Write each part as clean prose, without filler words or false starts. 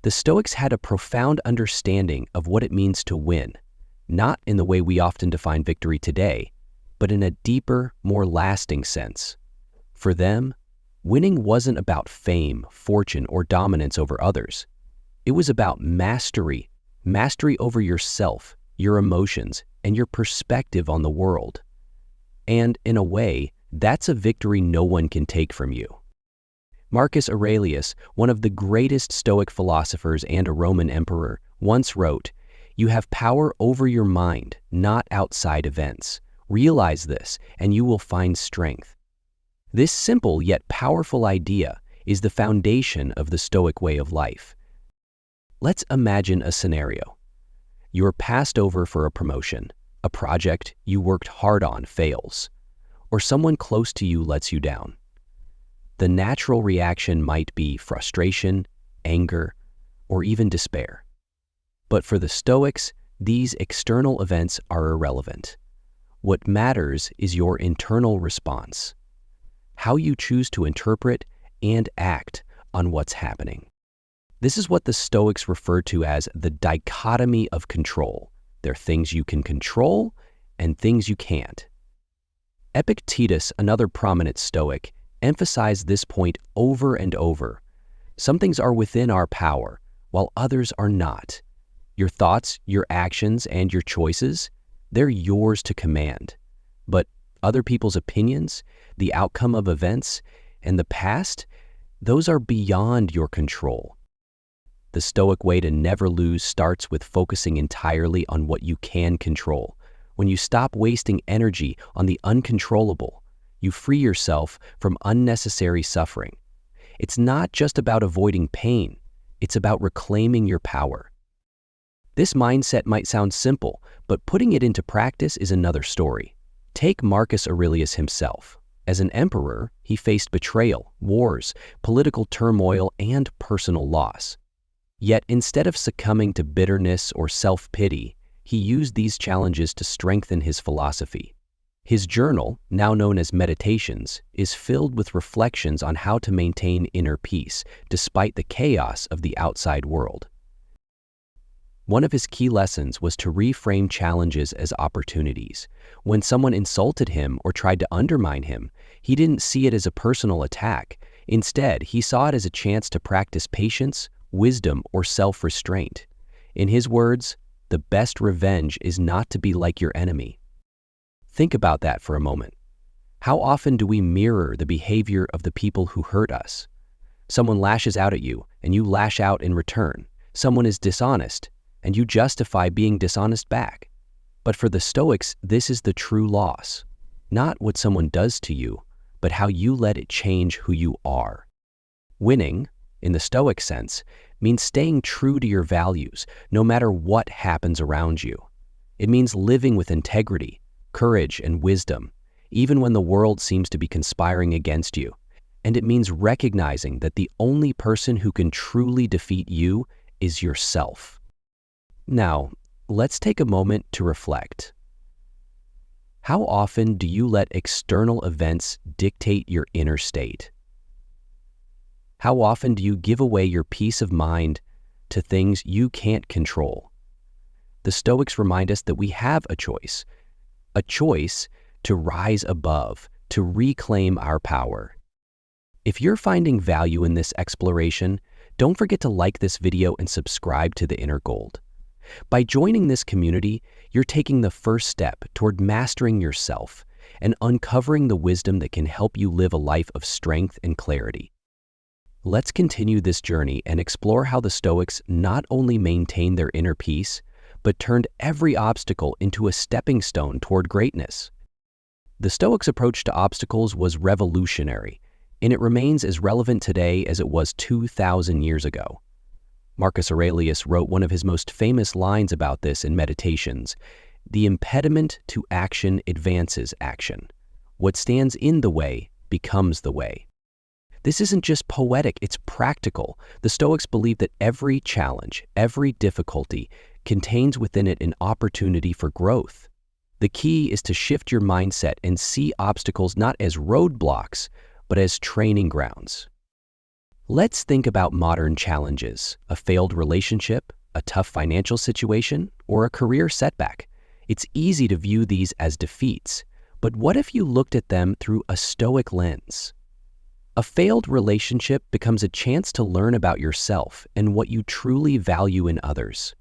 The Stoics had a profound understanding of what it means to win, not in the way we often define victory today, but in a deeper, more lasting sense. For them, winning wasn't about fame, fortune, or dominance over others. It was about mastery over yourself, your emotions, and your perspective on the world. And in a way, that's a victory no one can take from you. Marcus Aurelius, one of the greatest Stoic philosophers and a Roman emperor, once wrote, "You have power over your mind, not outside events. Realize this, and you will find strength." This simple yet powerful idea is the foundation of the Stoic way of life. Let's imagine a scenario. You're passed over for a promotion, a project you worked hard on fails, or someone close to you lets you down. The natural reaction might be frustration, anger, or even despair. But for the Stoics, these external events are irrelevant. What matters is your internal response, how you choose to interpret and act on what's happening. This is what the Stoics refer to as the dichotomy of control. There are things you can control and things you can't. Epictetus, another prominent Stoic, emphasized this point over and over. Some things are within our power, while others are not. Your thoughts, your actions, and your choices, they're yours to command. But other people's opinions, the outcome of events, and the past, those are beyond your control. The Stoic way to never lose starts with focusing entirely on what you can control. When you stop wasting energy on the uncontrollable, you free yourself from unnecessary suffering. It's not just about avoiding pain, it's about reclaiming your power. This mindset might sound simple, but putting it into practice is another story. Take Marcus Aurelius himself. As an emperor, he faced betrayal, wars, political turmoil, and personal loss. Yet instead of succumbing to bitterness or self-pity, he used these challenges to strengthen his philosophy. His journal, now known as Meditations, is filled with reflections on how to maintain inner peace despite the chaos of the outside world. One of his key lessons was to reframe challenges as opportunities. When someone insulted him or tried to undermine him, he didn't see it as a personal attack. Instead, he saw it as a chance to practice patience, wisdom, or self-restraint. In his words, the best revenge is not to be like your enemy. Think about that for a moment. How often do we mirror the behavior of the people who hurt us? Someone lashes out at you, and you lash out in return. Someone is dishonest, and you justify being dishonest back. But for the Stoics, this is the true loss. Not what someone does to you, but how you let it change who you are. Winning, in the Stoic sense, means staying true to your values, no matter what happens around you. It means living with integrity, courage, and wisdom, even when the world seems to be conspiring against you. And it means recognizing that the only person who can truly defeat you is yourself. Now, let's take a moment to reflect. How often do you let external events dictate your inner state? How often do you give away your peace of mind to things you can't control? The Stoics remind us that we have a choice to rise above, to reclaim our power. If you're finding value in this exploration, don't forget to like this video and subscribe to The Inner Gold. By joining this community, you're taking the first step toward mastering yourself and uncovering the wisdom that can help you live a life of strength and clarity. Let's continue this journey and explore how the Stoics not only maintained their inner peace, but turned every obstacle into a stepping stone toward greatness. The Stoics' approach to obstacles was revolutionary, and it remains as relevant today as it was 2,000 years ago. Marcus Aurelius wrote one of his most famous lines about this in Meditations: "The impediment to action advances action. What stands in the way becomes the way." This isn't just poetic, it's practical. The Stoics believe that every challenge, every difficulty, contains within it an opportunity for growth. The key is to shift your mindset and see obstacles not as roadblocks, but as training grounds. Let's think about modern challenges: a failed relationship, a tough financial situation, or a career setback. It's easy to view these as defeats, but what if you looked at them through a Stoic lens? A failed relationship becomes a chance to learn about yourself and what you truly value in others.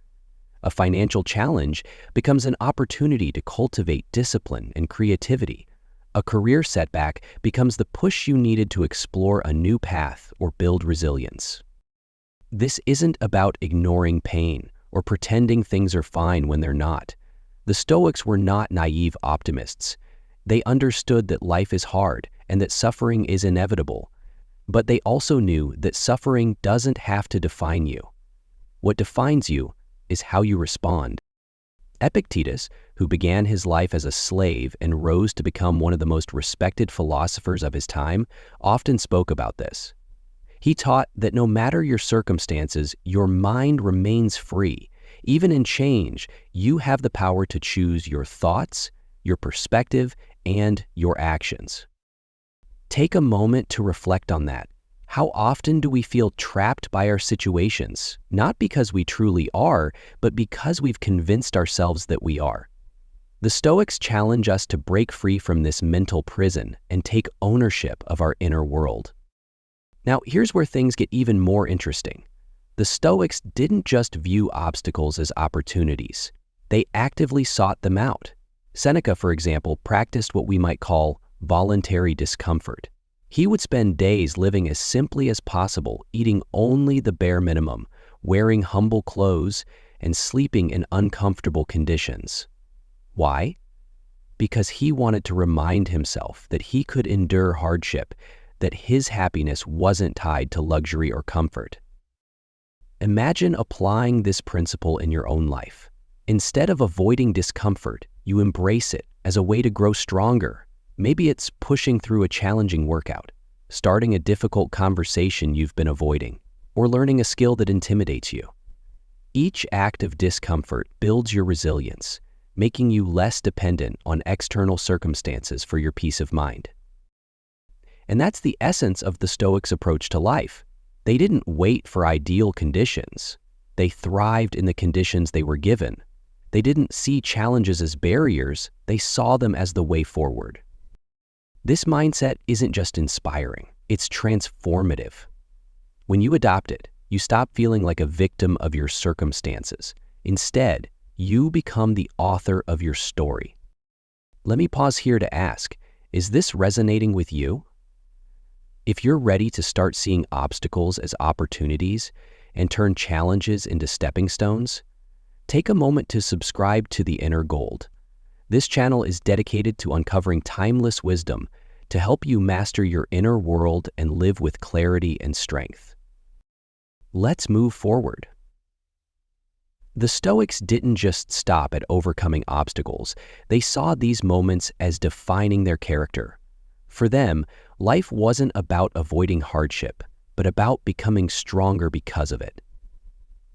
A financial challenge becomes an opportunity to cultivate discipline and creativity. A career setback becomes the push you needed to explore a new path or build resilience. This isn't about ignoring pain or pretending things are fine when they're not. The Stoics were not naive optimists. They understood that life is hard and that suffering is inevitable. But they also knew that suffering doesn't have to define you. What defines you is how you respond. Epictetus, who began his life as a slave and rose to become one of the most respected philosophers of his time, often spoke about this. He taught that no matter your circumstances, your mind remains free. Even in change, you have the power to choose your thoughts, your perspective, and your actions. Take a moment to reflect on that. How often do we feel trapped by our situations, not because we truly are, but because we've convinced ourselves that we are? The Stoics challenge us to break free from this mental prison and take ownership of our inner world. Now, here's where things get even more interesting. The Stoics didn't just view obstacles as opportunities. They actively sought them out. Seneca, for example, practiced what we might call voluntary discomfort. He would spend days living as simply as possible, eating only the bare minimum, wearing humble clothes, and sleeping in uncomfortable conditions. Why? Because he wanted to remind himself that he could endure hardship, that his happiness wasn't tied to luxury or comfort. Imagine applying this principle in your own life. Instead of avoiding discomfort, you embrace it as a way to grow stronger. Maybe it's pushing through a challenging workout, starting a difficult conversation you've been avoiding, or learning a skill that intimidates you. Each act of discomfort builds your resilience, making you less dependent on external circumstances for your peace of mind. And that's the essence of the Stoics' approach to life. They didn't wait for ideal conditions. They thrived in the conditions they were given. They didn't see challenges as barriers, they saw them as the way forward. This mindset isn't just inspiring, it's transformative. When you adopt it, you stop feeling like a victim of your circumstances. Instead, you become the author of your story. Let me pause here to ask, is this resonating with you? If you're ready to start seeing obstacles as opportunities and turn challenges into stepping stones, take a moment to subscribe to The Inner Gold. This channel is dedicated to uncovering timeless wisdom to help you master your inner world and live with clarity and strength. Let's move forward. The Stoics didn't just stop at overcoming obstacles. They saw these moments as defining their character. For them, life wasn't about avoiding hardship, but about becoming stronger because of it.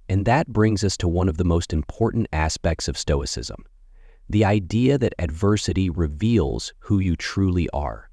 And that brings us to one of the most important aspects of Stoicism: the idea that adversity reveals who you truly are.